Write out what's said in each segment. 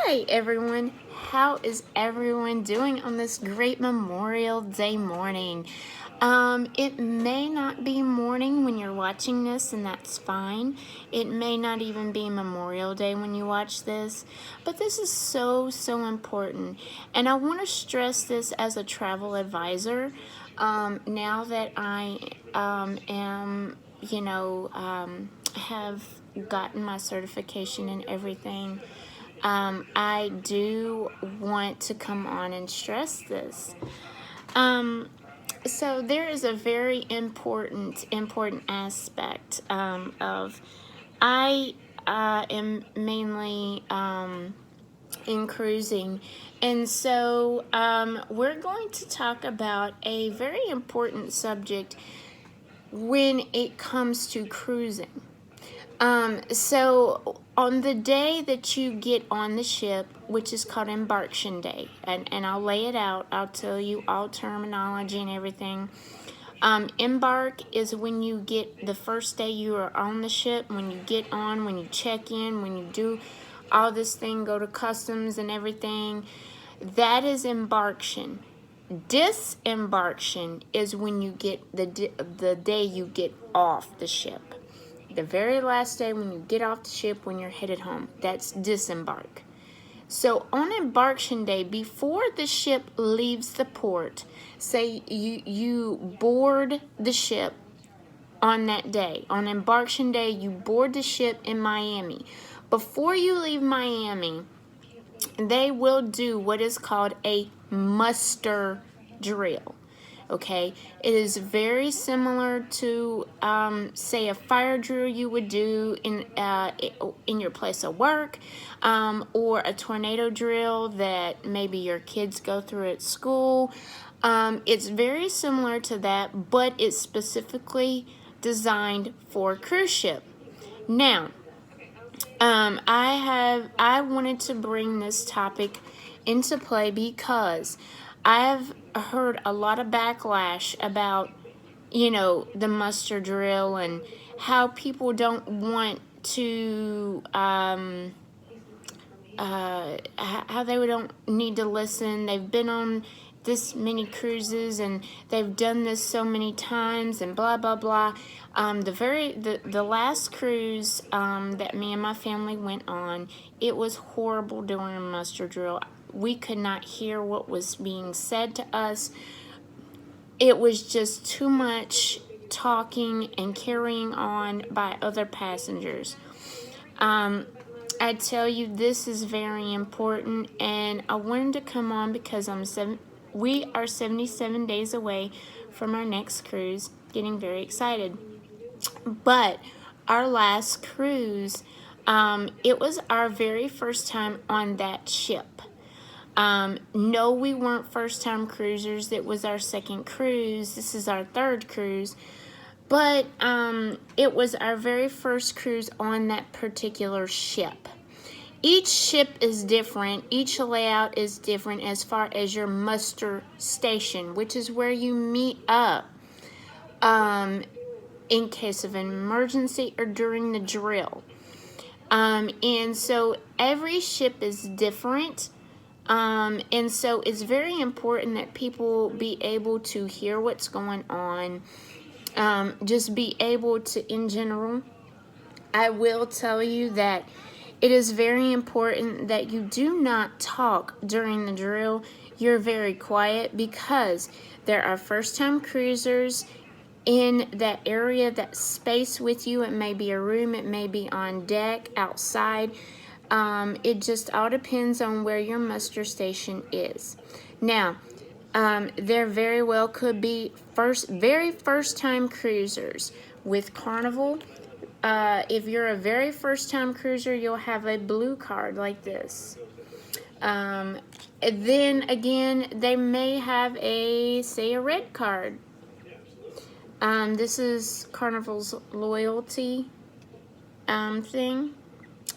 Hi everyone, how is everyone doing on this great Memorial Day morning? It may not be morning when you're watching this, and that's fine. It may not even be Memorial Day when you watch this, but this is so important. And I want to stress this as a travel advisor. Now that I am, have gotten my certification and everything, I do want to come on and stress this. So there is a very important aspect of I am mainly in cruising, and so we're going to talk about a very important subject when it comes to cruising. So on the day that you get on the ship, which is called Embarkation Day, and I'll lay it out, I'll tell you all terminology and everything. Embark is when you get the first day you are on the ship, when you get on, when you check in, when you do all this thing, go to customs and everything. That is embarkation. Disembarkation is when you get the day you get off the ship. The very last day when you get off the ship, when you're headed home. That's disembark. So on embarkation day, before the ship leaves the port, say you board the ship on that day. On embarkation day, you board the ship in Miami. Before you leave Miami, they will do what is called a muster drill. Okay, it is very similar to, say, a fire drill you would do in your place of work, or a tornado drill that maybe your kids go through at school. It's very similar to that, but it's specifically designed for a cruise ship. Now, I wanted to bring this topic into play because I've heard a lot of backlash about, the muster drill and how people don't want to, how they don't need to listen. They've been on this many cruises and they've done this so many times and blah blah blah. The last cruise that me and my family went on, it was horrible during a muster drill. We could not hear what was being said to us. It was just too much talking and carrying on by other passengers. I tell you, this is very important, and I wanted to come on because we are 77 days away from our next cruise. Getting very excited. But our last cruise, it was our very first time on that ship. No, we weren't first-time cruisers. It was our second cruise. This is our third cruise. But it was our very first cruise on that particular ship. Each ship is different. Each layout is different as far as your muster station, which is where you meet up in case of an emergency or during the drill. And so every ship is different. And so it's very important that people be able to hear what's going on. Just be able to, in general, I will tell you that it is very important that you do not talk during the drill. You're very quiet because there are first-time cruisers in that area, that space with you. It may be a room, it may be on deck, outside. It just all depends on where your muster station is. Now, there very well could be very first-time cruisers with Carnival. If you're a very first-time cruiser, you'll have a blue card like this. Then again, they may have a red card. This is Carnival's loyalty thing.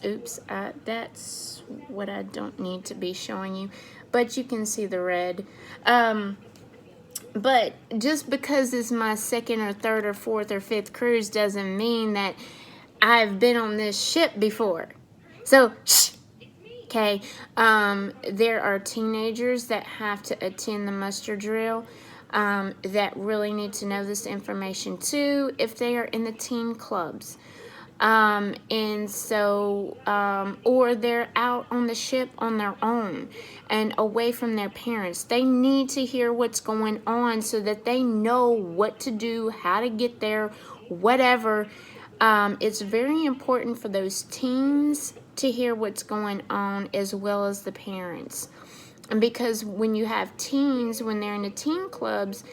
Oops, that's what I don't need to be showing you, but you can see the red. But just because it's my second or third or fourth or fifth cruise doesn't mean that I've been on this ship before. So, shh, Okay, there are teenagers that have to attend the muster drill that really need to know this information too if they are in the teen clubs. And so, or they're out on the ship on their own and away from their parents. They need to hear what's going on so that they know what to do, how to get there, whatever. It's very important for those teens to hear what's going on as well as the parents. And because when you have teens, when they're in the teen clubs,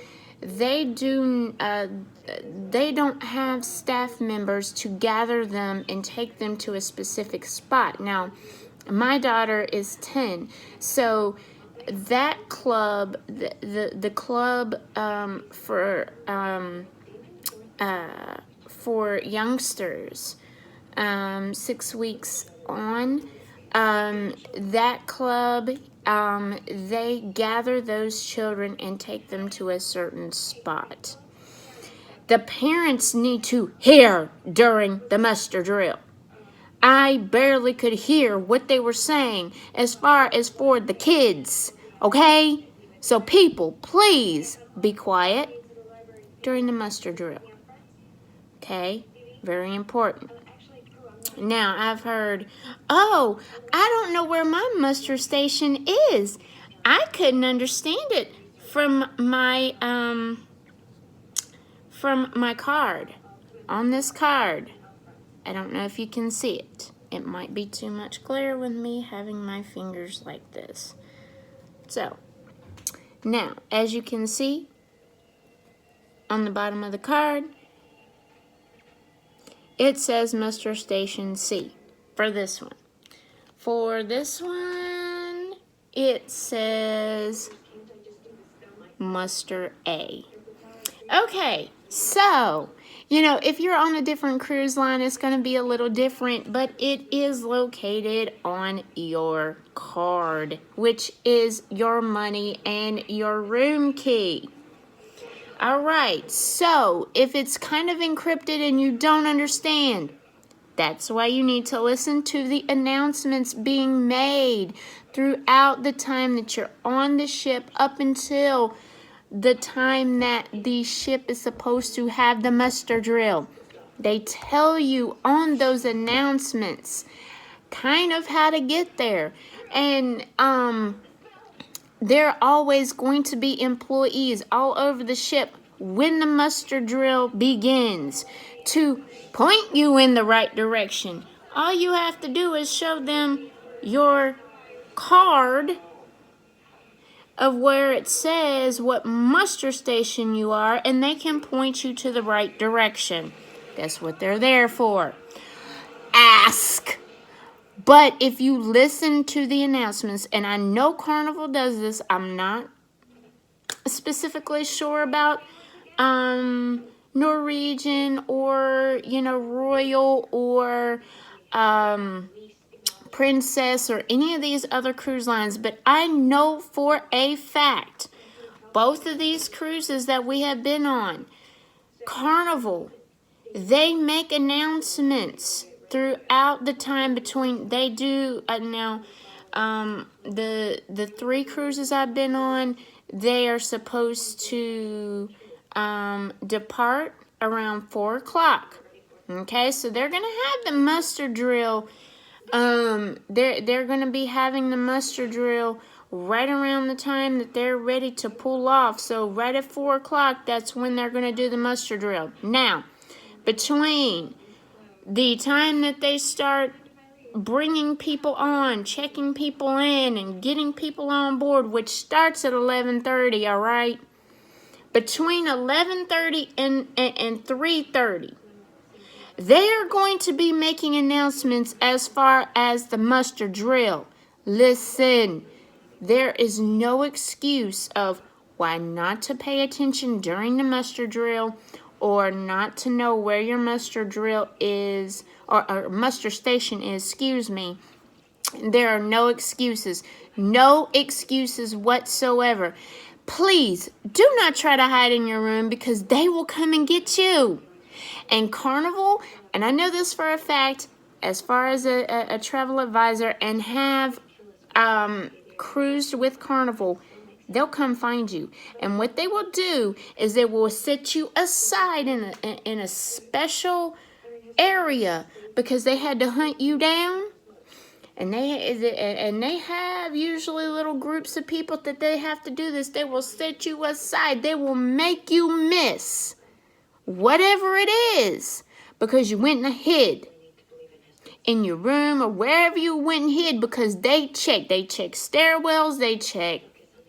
they don't have staff members to gather them and take them to a specific spot. Now, my daughter is 10, so that club, the club for youngsters, 6 weeks on, that club, they gather those children and take them to a certain spot. The parents need to hear during the muster drill. I barely could hear what they were saying as far as for the kids, okay? So people, please be quiet during the muster drill, okay? Very important. Now, I've heard, oh, I don't know where my muster station is. I couldn't understand it from my card. On this card, I don't know if you can see it. It might be too much glare with me having my fingers like this. So, now, as you can see, on the bottom of the card, it says muster station C for this one. For this one, it says muster A. Okay, so, if you're on a different cruise line, it's going to be a little different, but it is located on your card, which is your money and your room key. All right, so if it's kind of encrypted and you don't understand, that's why you need to listen to the announcements being made throughout the time that you're on the ship up until the time that the ship is supposed to have the muster drill. They tell you on those announcements kind of how to get there. And there are always going to be employees all over the ship when the muster drill begins to point you in the right direction. All you have to do is show them your card of where it says what muster station you are, and they can point you to the right direction. That's what they're there for. Ask. But if you listen to the announcements, and I know Carnival does this, I'm not specifically sure about Norwegian or, Royal or Princess or any of these other cruise lines, but I know for a fact, both of these cruises that we have been on, Carnival, they make announcements throughout the time between, they do, the 3 cruises I've been on, they are supposed to depart around 4 o'clock. Okay, so they're going to have the muster drill. They're going to be having the muster drill right around the time that they're ready to pull off. So right at 4 o'clock, that's when they're going to do the muster drill. Now, between the time that they start bringing people on, checking people in, and getting people on board, which starts at 11:30, all right? Between 11:30 and 3:30, they are going to be making announcements as far as the muster drill. Listen, there is no excuse of why not to pay attention during the muster drill or not to know where your muster drill is, or muster station is, excuse me. There are no excuses. No excuses whatsoever. Please, do not try to hide in your room because they will come and get you. And Carnival, and I know this for a fact, as far as a travel advisor, and have cruised with Carnival, they'll come find you. And what they will do is they will set you aside in a special area because they had to hunt you down. And they have usually little groups of people that they have to do this. They will set you aside. They will make you miss whatever it is because you went and hid in your room or wherever you went and hid, because they check stairwells, they check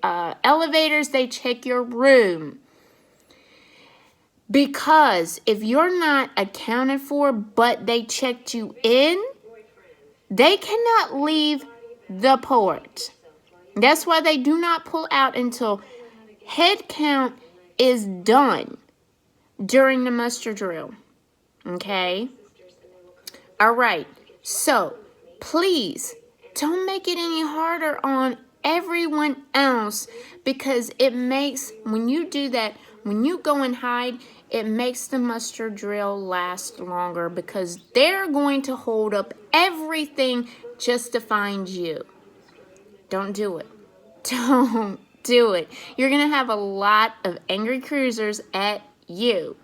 elevators, they check your room. Because if you're not accounted for but they checked you in, they cannot leave the port. That's why they do not pull out until head count is done during the muster drill. Okay? All right. So, please don't make it any harder on everyone else, because it makes, when you do that, when you go and hide, it makes the muster drill last longer because they're going to hold up everything just to find you. Don't do it. Don't do it. You're going to have a lot of angry cruisers at you.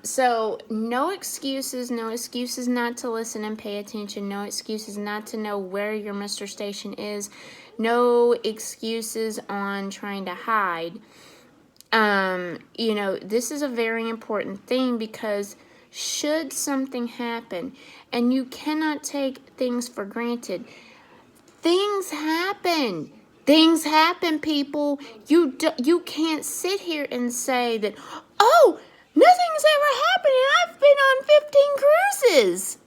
So no excuses not to listen and pay attention. No excuses not to know where your muster station is. No excuses on trying to hide. This is a very important thing because should something happen, and you cannot take things for granted. Things happen. Things happen, people. You can't sit here and say that, oh, nothing's ever happened and I've been on 15 cruises.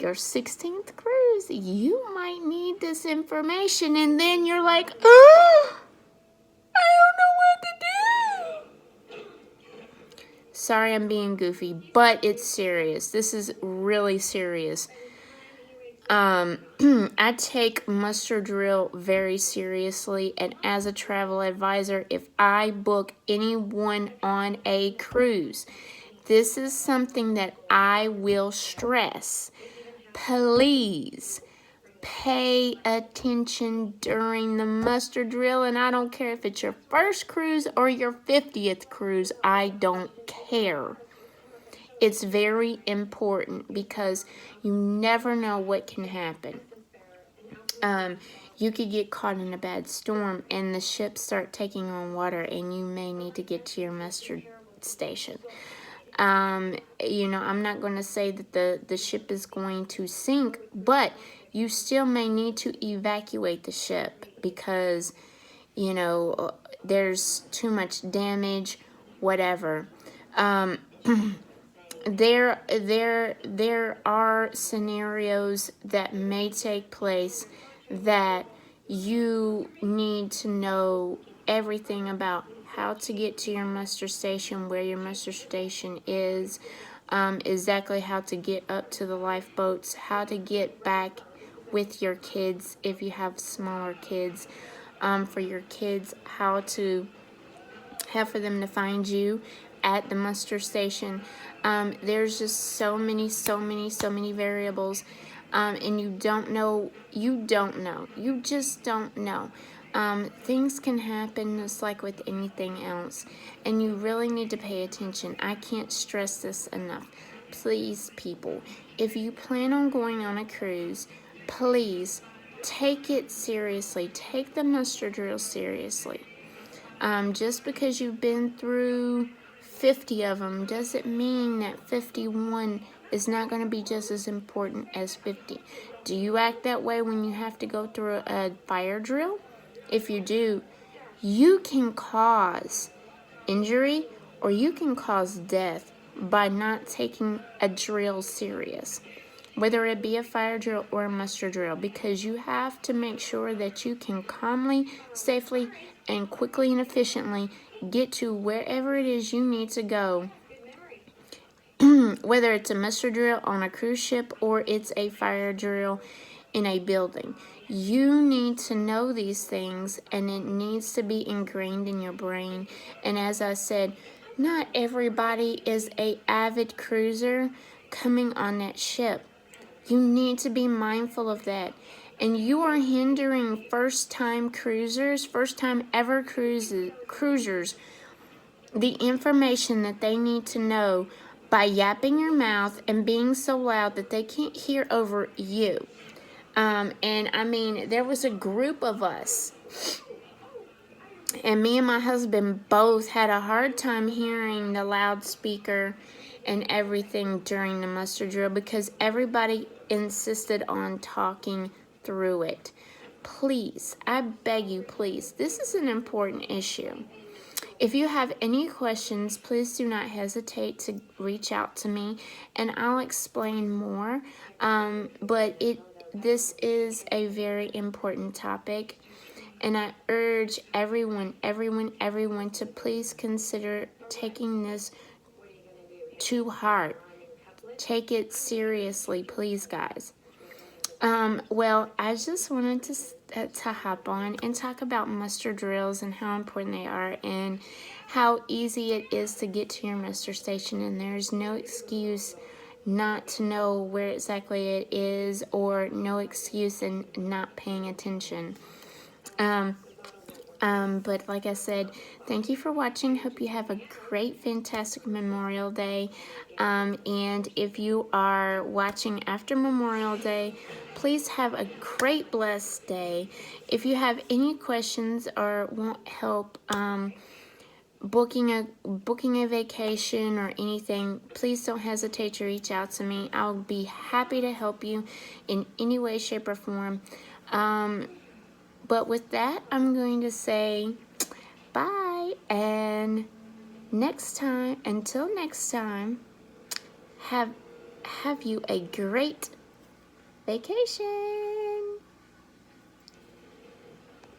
Your 16th cruise, you might need this information, and then you're like, oh, I don't know what to do. Sorry, I'm being goofy, but it's serious. This is really serious. I take muster drill very seriously, and as a travel advisor, if I book anyone on a cruise, this is something that I will stress. Please pay attention during the muster drill, and I don't care if it's your first cruise or your 50th cruise. I don't care. It's very important because you never know what can happen. You could get caught in a bad storm and the ship start taking on water, and you may need to get to your muster station. I'm not going to say that the ship is going to sink, but you still may need to evacuate the ship because, there's too much damage, whatever. There are scenarios that may take place that you need to know everything about: how to get to your muster station, where your muster station is, exactly how to get up to the lifeboats, how to get back with your kids if you have smaller kids, for your kids, how for them to find you at the muster station. There's just so many variables, and you just don't know. Things can happen just like with anything else, and you really need to pay attention. I can't stress this enough. Please, people, if you plan on going on a cruise, please take it seriously. Take the muster drill seriously. Just because you've been through 50 of them doesn't mean that 51 is not going to be just as important as 50. Do you act that way when you have to go through a fire drill? If you do, you can cause injury or you can cause death by not taking a drill serious, whether it be a fire drill or a muster drill, because you have to make sure that you can calmly, safely, and quickly and efficiently get to wherever it is you need to go, whether it's a muster drill on a cruise ship or it's a fire drill in a building. You need to know these things, and it needs to be ingrained in your brain. And as I said, not everybody is an avid cruiser coming on that ship. You need to be mindful of that. And you are hindering first-time cruisers, first-time ever cruisers, the information that they need to know by yapping your mouth and being so loud that they can't hear over you. And I mean, there was a group of us, and me and my husband both had a hard time hearing the loudspeaker and everything during the muster drill because everybody insisted on talking through it. Please, I beg you, please, this is an important issue. If you have any questions, please do not hesitate to reach out to me, and I'll explain more. But this is a very important topic, and I urge everyone to please consider taking this to heart. Take it seriously, please, guys. Well, I just wanted to hop on and talk about muster drills and how important they are and how easy it is to get to your muster station, and there's no excuse not to know where exactly it is, or no excuse in not paying attention. But like I said, thank you for watching. Hope you have a great, fantastic Memorial Day. And if you are watching after Memorial Day, please have a great, blessed day. If you have any questions or want help booking a vacation or anything, please don't hesitate to reach out to me. I'll be happy to help you in any way, shape, or form. But with that, I'm going to say bye, and until next time, have you a great vacation.